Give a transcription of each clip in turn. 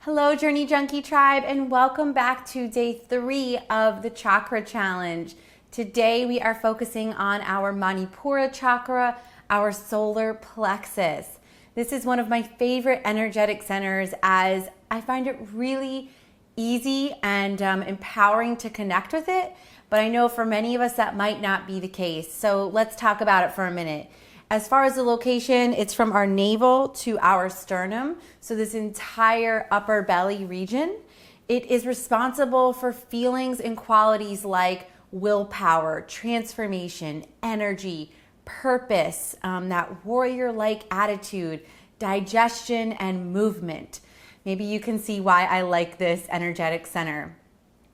Hello, Journey Junkie tribe, and welcome back to day 3 of the Chakra Challenge. Today we are focusing on our manipura chakra, our solar plexus. This is one of my favorite energetic centers as I find it really easy and empowering to connect with it, but I know for many of us that might not be the case. So let's talk about it for a minute. As far as the location, it's from our navel to our sternum. So this entire upper belly region. It is responsible for feelings and qualities like willpower, transformation, energy, purpose, that warrior-like attitude, digestion, and movement. Maybe you can see why I like this energetic center.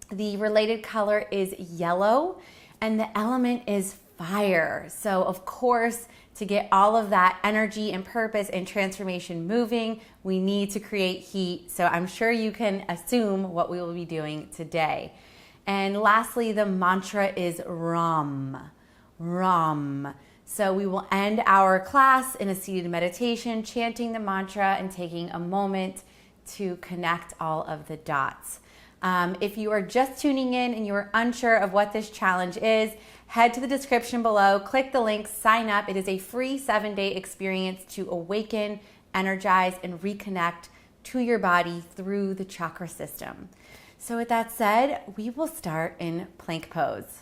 The related color is yellow, and the element is fire. So of course, to get all of that energy and purpose and transformation moving, we need to create heat. So I'm sure you can assume what we will be doing today. And lastly, the mantra is Rom. Rom. So we will end our class in a seated meditation, chanting the mantra and taking a moment to connect all of the dots. If you are just tuning in and you are unsure of what this challenge is, head to the description below, click the link, sign up. It is a free 7-day experience to awaken, energize, and reconnect to your body through the chakra system. So with that said, we will start in plank pose.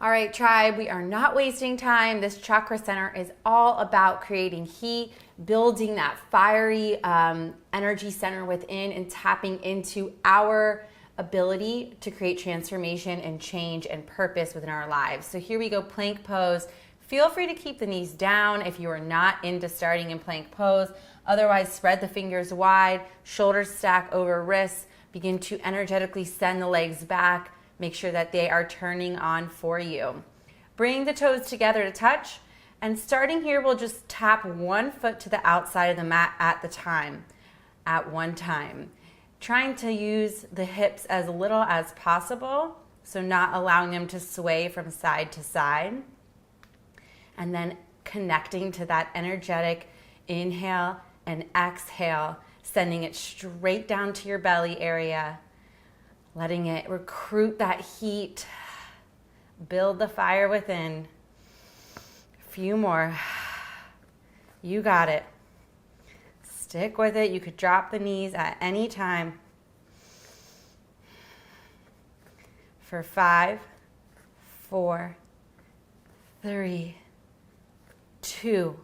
All right, tribe, we are not wasting time. This chakra center is all about creating heat, building that fiery energy center within, and tapping into our ability to create transformation and change and purpose within our lives. So here we go, plank pose. Feel free to keep the knees down if you are not into starting in plank pose. Otherwise, spread the fingers wide, shoulders stack over wrists. Begin to energetically send the legs back. Make sure that they are turning on for you. Bring the toes together to touch. And starting here, we'll just tap one foot to the outside of the mat at one time. Trying to use the hips as little as possible, so not allowing them to sway from side to side. And then connecting to that energetic inhale and exhale, sending it straight down to your belly area. Letting it recruit that heat, build the fire within. A few more. You got it. Stick with it. You could drop the knees at any time. For 5, 4, 3, 2,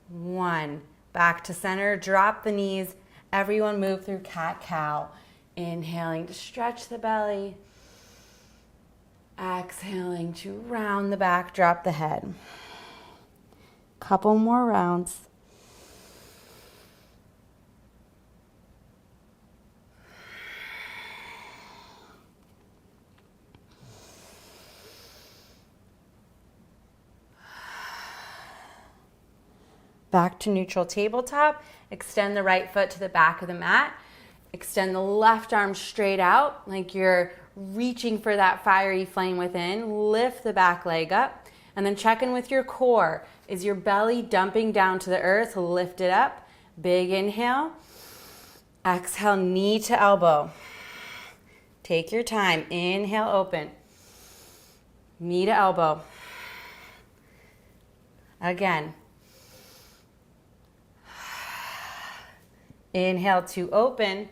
1. Back to center. Drop the knees. Everyone move through cat-cow. Inhaling to stretch the belly. Exhaling to round the back, drop the head. Couple more rounds. Back to neutral tabletop. Extend the right foot to the back of the mat. Extend the left arm straight out like you're reaching for that fiery flame within. Lift the back leg up and then check in with your core. Is your belly dumping down to the earth? Lift it up. Big inhale. Exhale, knee to elbow. Take your time. Inhale, open. Knee to elbow. Again. Inhale to open.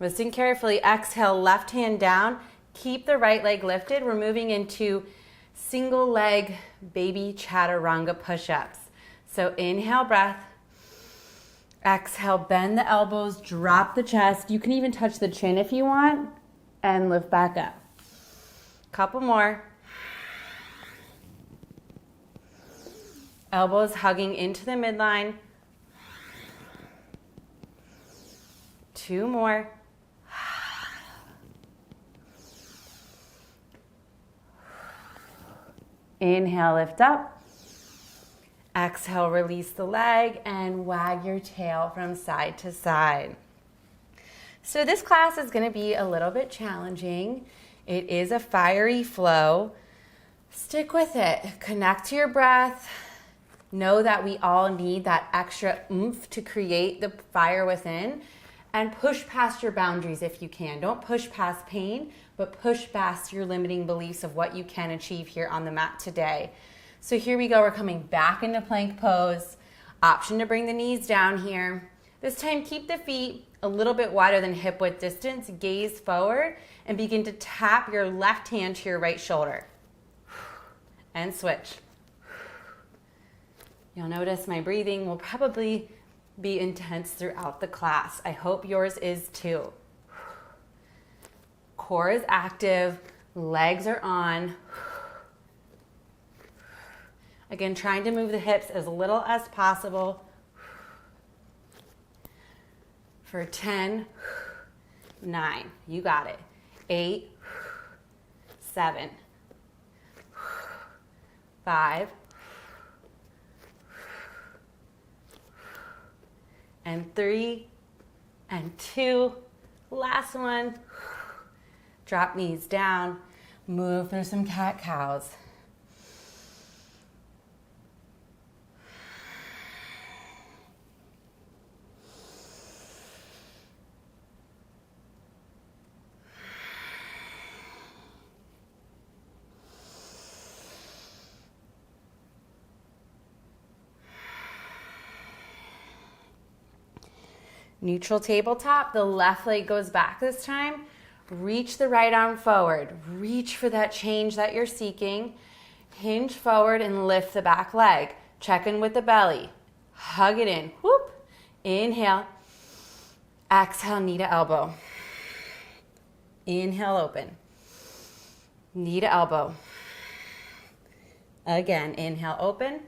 Listen carefully. Exhale, left hand down. Keep the right leg lifted. We're moving into single leg baby Chaturanga push-ups. So inhale, breath. Exhale, bend the elbows, drop the chest. You can even touch the chin if you want, and lift back up. Couple more. Elbows hugging into the midline. 2 more. Inhale, lift up. Exhale, release the leg and wag your tail from side to side. So this class is going to be a little bit challenging. It is a fiery flow. Stick with it. Connect to your breath. Know that we all need that extra oomph to create the fire within, and push past your boundaries if you can. Don't push past pain, but push past your limiting beliefs of what you can achieve here on the mat today. So here we go. We're coming back into plank pose. Option to bring the knees down here. This time, keep the feet a little bit wider than hip width distance. Gaze forward and begin to tap your left hand to your right shoulder. And switch. You'll notice my breathing will probably be intense throughout the class. I hope yours is too. Core is active, legs are on. Again, trying to move the hips as little as possible. For 10, 9, you got it. 8, 7, 5, and 3, and 2. Last one. Drop knees down. Move through some cat-cows. Neutral tabletop, the left leg goes back this time. Reach the right arm forward. Reach for that change that you're seeking. Hinge forward and lift the back leg. Check in with the belly. Hug it in. Whoop. Inhale. Exhale, knee to elbow. Inhale, open. Knee to elbow. Again, inhale, open.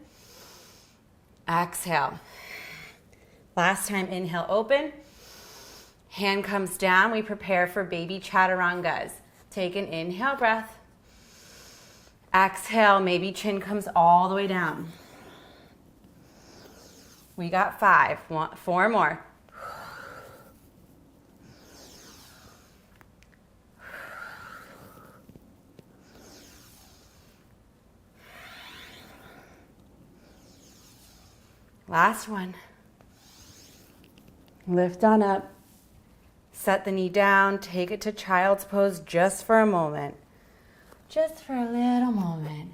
Exhale. Last time, inhale, open. Hand comes down. We prepare for baby chaturangas. Take an inhale breath. Exhale, maybe chin comes all the way down. We got 5. 4 more. Last one. Lift on up. Set the knee down. Take it to child's pose just for a moment. Just for a little moment.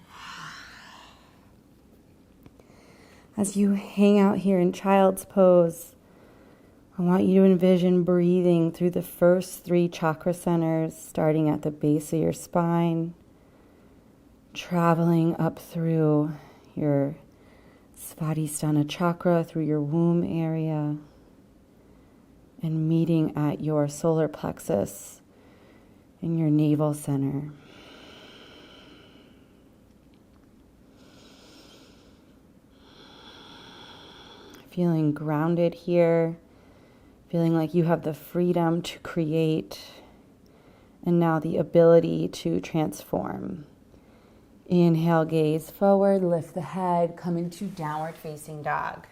As you hang out here in child's pose, I want you to envision breathing through the first 3 chakra centers, starting at the base of your spine, traveling up through your Svadhisthana chakra, through your womb area, and meeting at your solar plexus in your navel center. Feeling grounded here, feeling like you have the freedom to create and now the ability to transform. Inhale, gaze forward, lift the head, come into downward facing dog.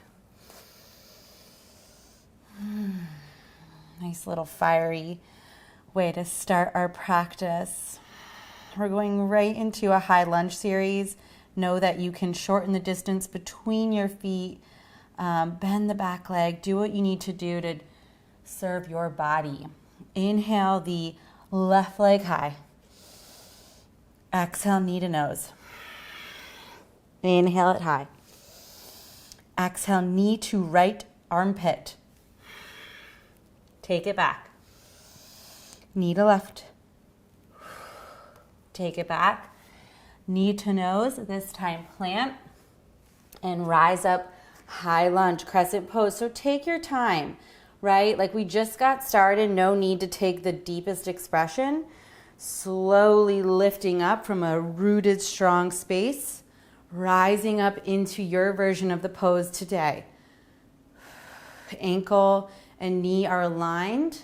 Nice little fiery way to start our practice. We're going right into a high lunge series. Know that you can shorten the distance between your feet, bend the back leg, do what you need to do to serve your body. Inhale the left leg high. Exhale, knee to nose. Inhale it high. Exhale, knee to right armpit. Take it back. Knee to left. Take it back. Knee to nose, this time plant. And rise up, high lunge, crescent pose. So take your time, right? Like we just got started, no need to take the deepest expression. Slowly lifting up from a rooted, strong space, rising up into your version of the pose today. Ankle and knee are aligned.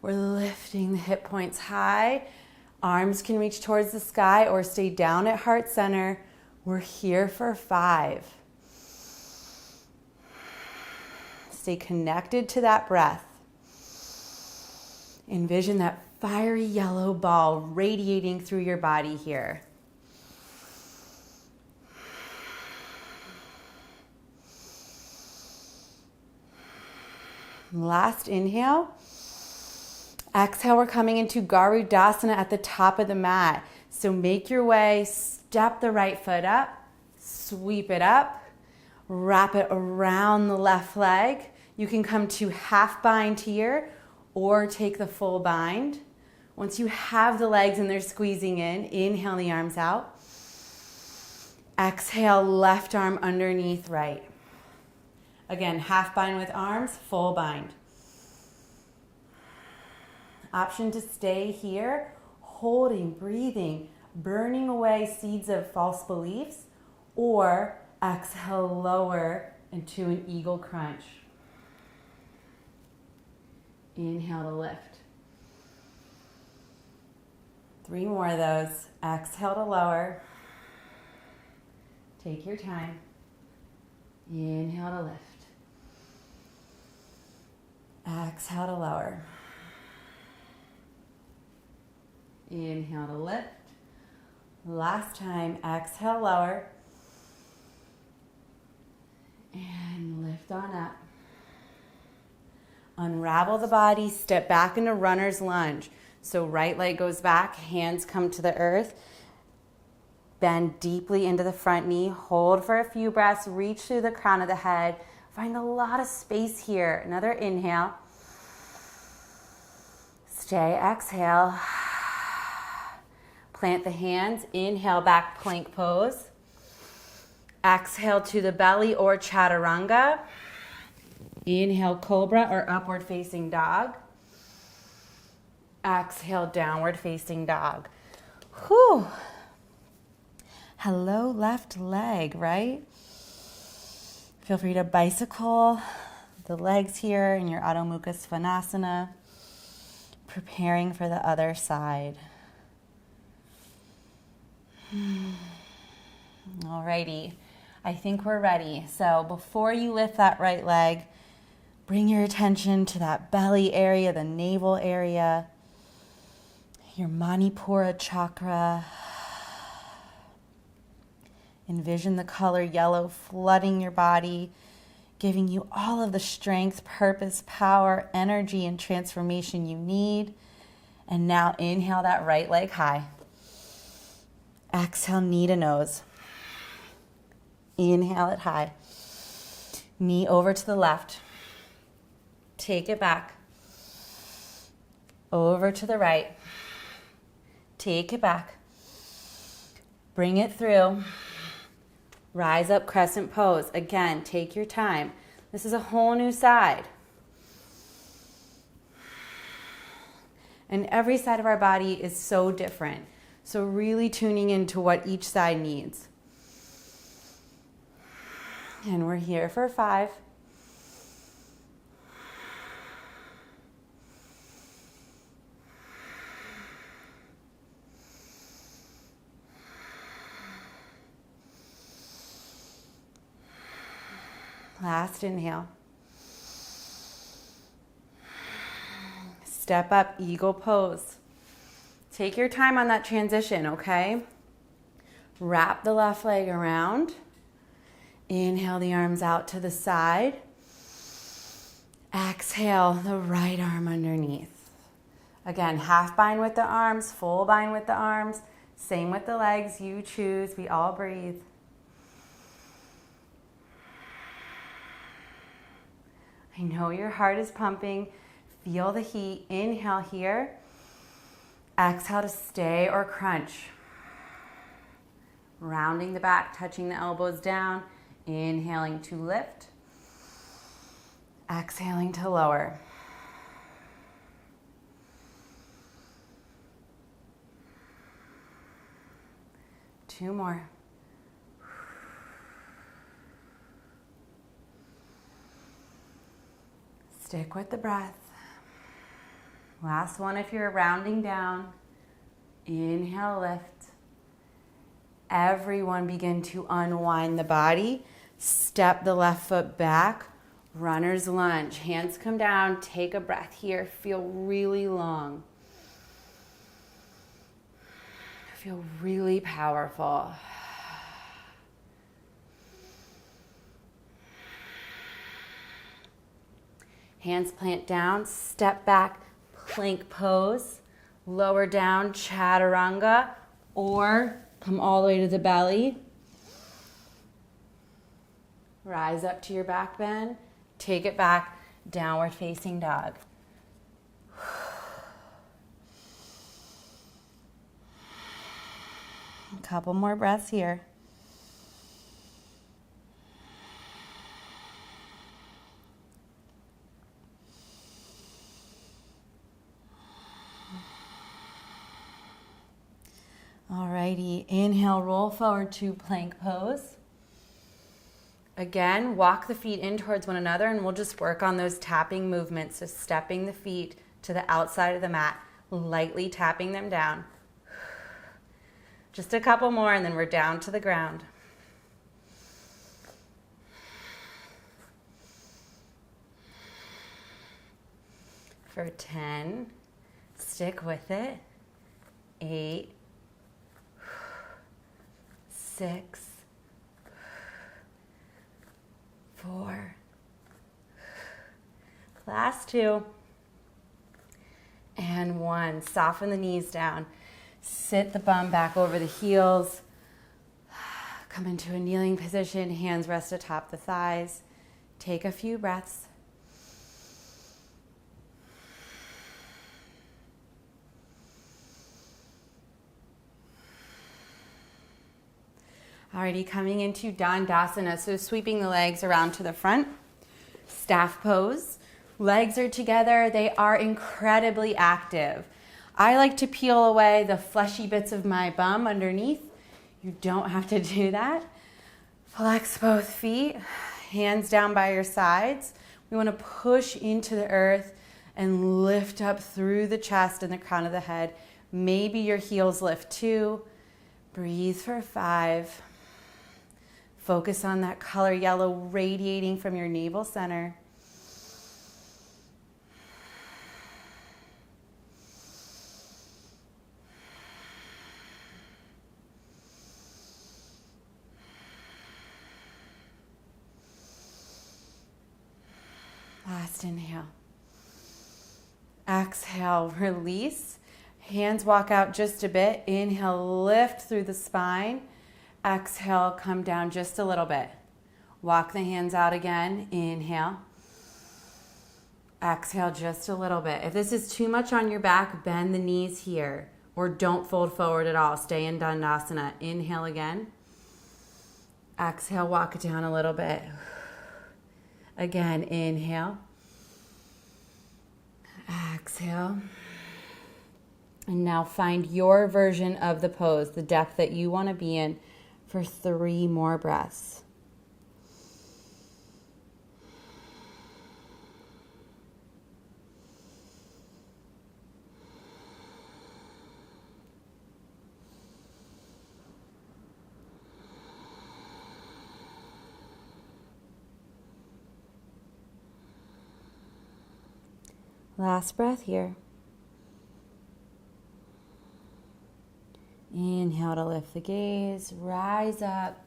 We're lifting the hip points high. Arms can reach towards the sky or stay down at heart center. We're here for 5. Stay connected to that breath. Envision that fiery yellow ball radiating through your body here. Last inhale. Exhale, we're coming into Garudasana at the top of the mat. So make your way, step the right foot up, sweep it up, wrap it around the left leg. You can come to half bind here or take the full bind. Once you have the legs and they're squeezing in, inhale the arms out. Exhale, left arm underneath right. Again, half bind with arms, full bind. Option to stay here, holding, breathing, burning away seeds of false beliefs, or exhale, lower into an eagle crunch. Inhale to lift. 3 more of those. Exhale to lower. Take your time. Inhale to lift. Exhale to lower. Inhale to lift. Last time, exhale, lower. And lift on up. Unravel the body, step back into runner's lunge. So right leg goes back, hands come to the earth. Bend deeply into the front knee. Hold for a few breaths. Reach through the crown of the head. Find a lot of space here. Another inhale. Stay, exhale. Plant the hands. Inhale, back plank pose. Exhale to the belly or Chaturanga. Inhale, cobra or upward facing dog. Exhale, downward facing dog. Whew. Hello, left leg, right? Feel free to bicycle the legs here in your Adho Mukha Svanasana, preparing for the other side. Alrighty, I think we're ready. So before you lift that right leg, bring your attention to that belly area, the navel area, your manipura chakra. Envision the color yellow flooding your body, giving you all of the strength, purpose, power, energy, and transformation you need. And now inhale that right leg high. Exhale, knee to nose. Inhale it high. Knee over to the left. Take it back. Over to the right. Take it back. Bring it through. Rise up, crescent pose. Again, take your time. This is a whole new side. And every side of our body is so different. So really tuning into what each side needs. And we're here for 5. Last inhale. Step up, eagle pose. Take your time on that transition, okay? Wrap the left leg around. Inhale the arms out to the side. Exhale the right arm underneath. Again, half bind with the arms, full bind with the arms. Same with the legs, you choose. We all breathe. I know your heart is pumping. Feel the heat. Inhale here. Exhale to stay or crunch. Rounding the back, touching the elbows down. Inhaling to lift. Exhaling to lower. Two more. Stick with the breath. Last one if you're rounding down. Inhale, lift. Everyone begin to unwind the body. Step the left foot back. Runner's lunge. Hands come down. Take a breath here. Feel really long. feel really powerful. Hands plant down, step back, plank pose, lower down, Chaturanga, or come all the way to the belly. Rise up to your back bend, take it back, downward facing dog. A couple more breaths here. Alrighty, inhale, roll forward to plank pose. Again, walk the feet in towards one another and we'll just work on those tapping movements. So stepping the feet to the outside of the mat, lightly tapping them down. Just a couple more and then we're down to the ground. For 10, stick with it. 8, 6, 4, last 2, and 1. Soften the knees down. Sit the bum back over the heels. Come into a kneeling position. Hands rest atop the thighs. Take a few breaths. Alrighty, coming into Dandasana, so sweeping the legs around to the front. Staff pose. Legs are together. They are incredibly active. I like to peel away the fleshy bits of my bum underneath. You don't have to do that. Flex both feet, hands down by your sides. We want to push into the earth and lift up through the chest and the crown of the head. Maybe your heels lift too. Breathe for 5. Focus on that color yellow radiating from your navel center. Last inhale. Exhale, release. Hands walk out just a bit. Inhale, lift through the spine. Exhale, come down just a little bit. Walk the hands out again. Inhale. Exhale just a little bit. If this is too much on your back, bend the knees here. Or don't fold forward at all. Stay in Dandasana. Inhale again. Exhale, walk it down a little bit. Again, inhale. Exhale. And now find your version of the pose, the depth that you want to be in for 3 more breaths. Last breath here. Inhale to lift the gaze, rise up.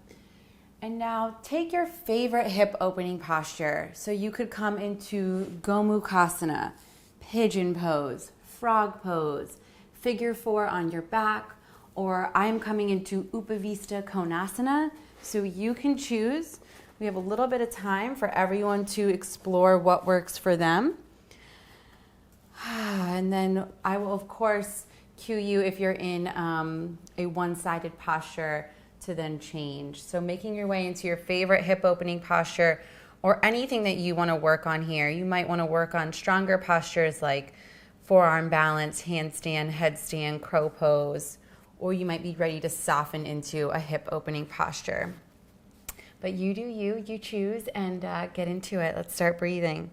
And now take your favorite hip opening posture. So you could come into Gomukhasana, pigeon pose, frog pose, figure 4 on your back, or I'm coming into Upavista Konasana. So you can choose. We have a little bit of time for everyone to explore what works for them. And then I will, of course, cue you if you're in a one-sided posture to then change. So making your way into your favorite hip opening posture or anything that you want to work on here. You might want to work on stronger postures like forearm balance, handstand, headstand, crow pose, or you might be ready to soften into a hip opening posture. But you do you, you choose, and get into it. Let's start breathing.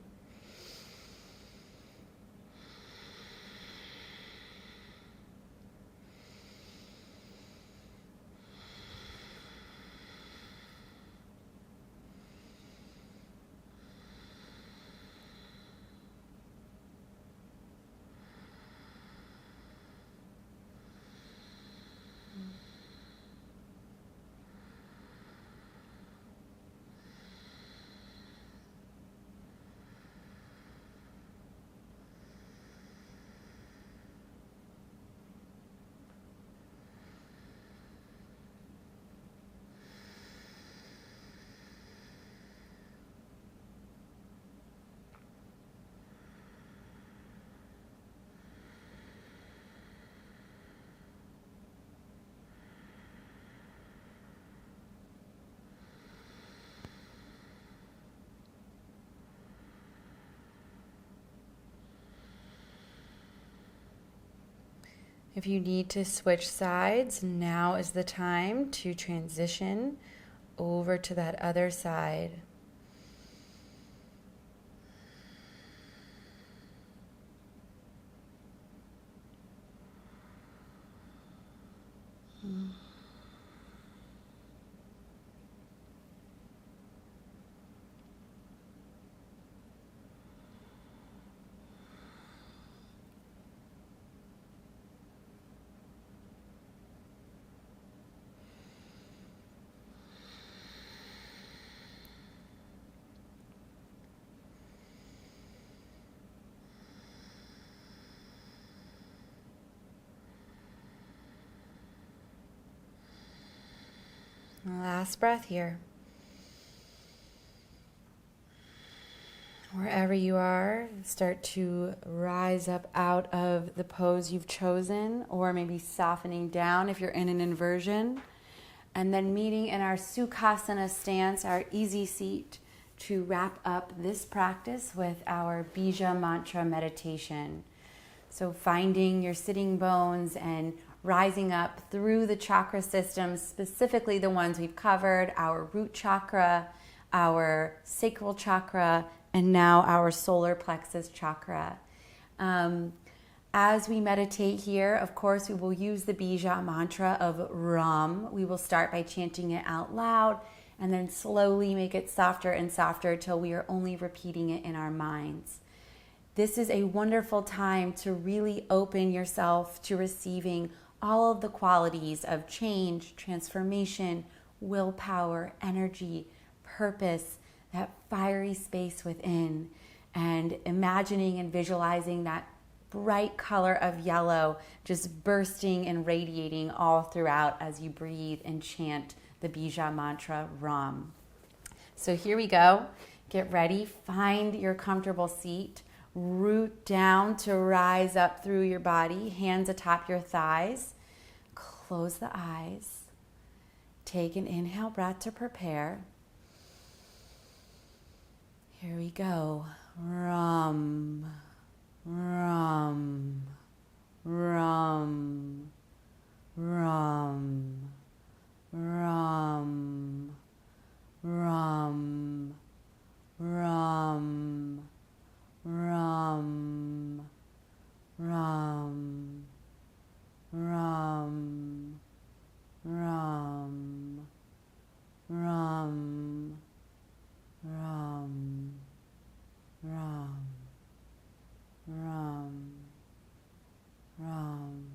If you need to switch sides, now is the time to transition over to that other side. Last breath here. Wherever you are, start to rise up out of the pose you've chosen, or maybe softening down if you're in an inversion. And then meeting in our Sukhasana stance, our easy seat, to wrap up this practice with our Bija Mantra meditation. So finding your sitting bones and rising up through the chakra systems, specifically the ones we've covered, our root chakra, our sacral chakra, and now our solar plexus chakra. As we meditate here, of course, we will use the Bija Mantra of Rom. We will start by chanting it out loud and then slowly make it softer and softer till we are only repeating it in our minds. This is a wonderful time to really open yourself to receiving all of the qualities of change, transformation, willpower, energy, purpose, that fiery space within, and imagining and visualizing that bright color of yellow just bursting and radiating all throughout as you breathe and chant the Bija Mantra Rom. So here we go. Get ready. Find your comfortable seat. Root down to rise up through your body, hands atop your thighs. Close the eyes. Take an inhale breath to prepare. Here we go. Rum, rum, rum, rum, rum, rum, rum, rum, rum, rum, rum, rum, rum, rum, rum, rum,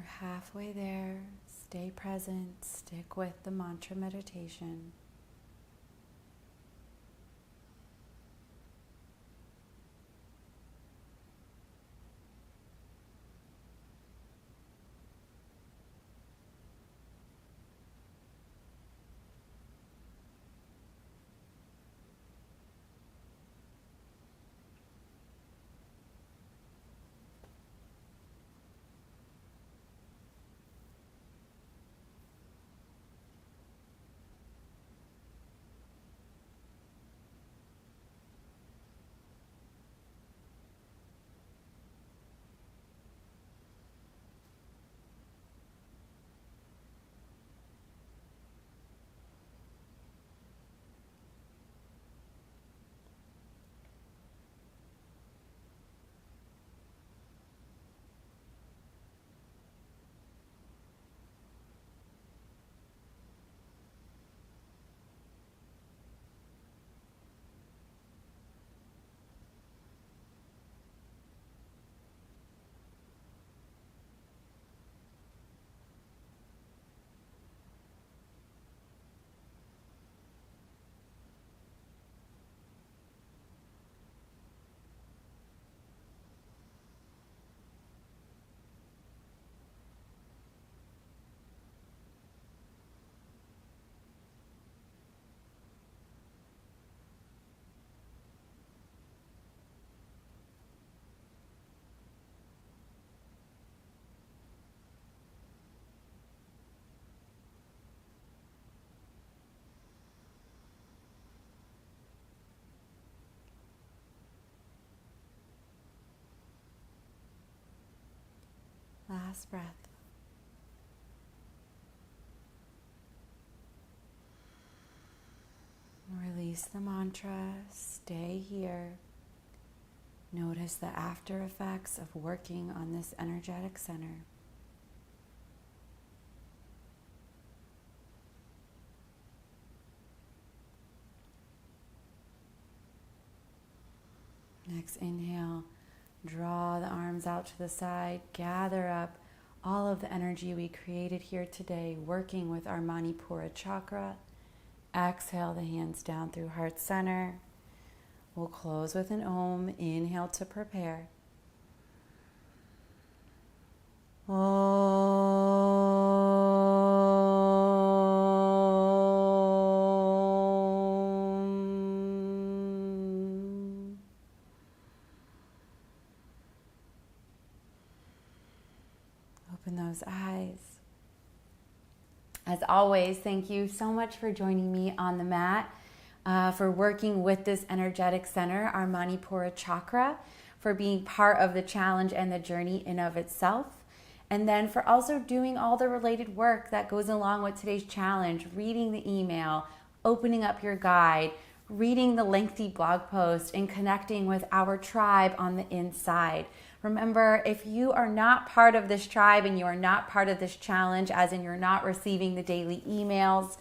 We're halfway there. Stay present. Stick with the mantra meditation. Last breath. Release the mantra. Stay here. Notice the after effects of working on this energetic center. Next inhale, draw the arms out to the side, gather up all of the energy we created here today, working with our manipura chakra. Exhale the hands down through heart center. We'll close with an Om. Inhale to prepare. Om. Open those eyes. As always, thank you so much for joining me on the mat, for working with this energetic center, our manipura chakra, for being part of the challenge and the journey in of itself, and then for also doing all the related work that goes along with today's challenge, reading the email, opening up your guide, reading the lengthy blog post, and connecting with our tribe on the inside. Remember, if you are not part of this tribe and you are not part of this challenge, as in you're not receiving the daily emails,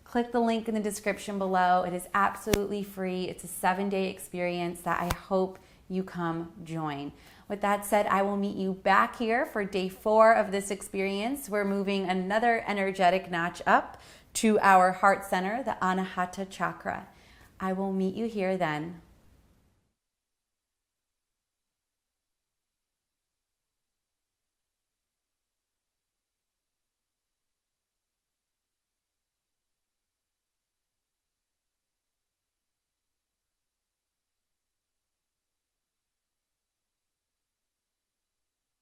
click the link in the description below. It is absolutely free. It's a 7-day experience that I hope you come join. With that said, I will meet you back here for day 4 of this experience. We're moving another energetic notch up to our heart center, the Anahata chakra. I will meet you here then.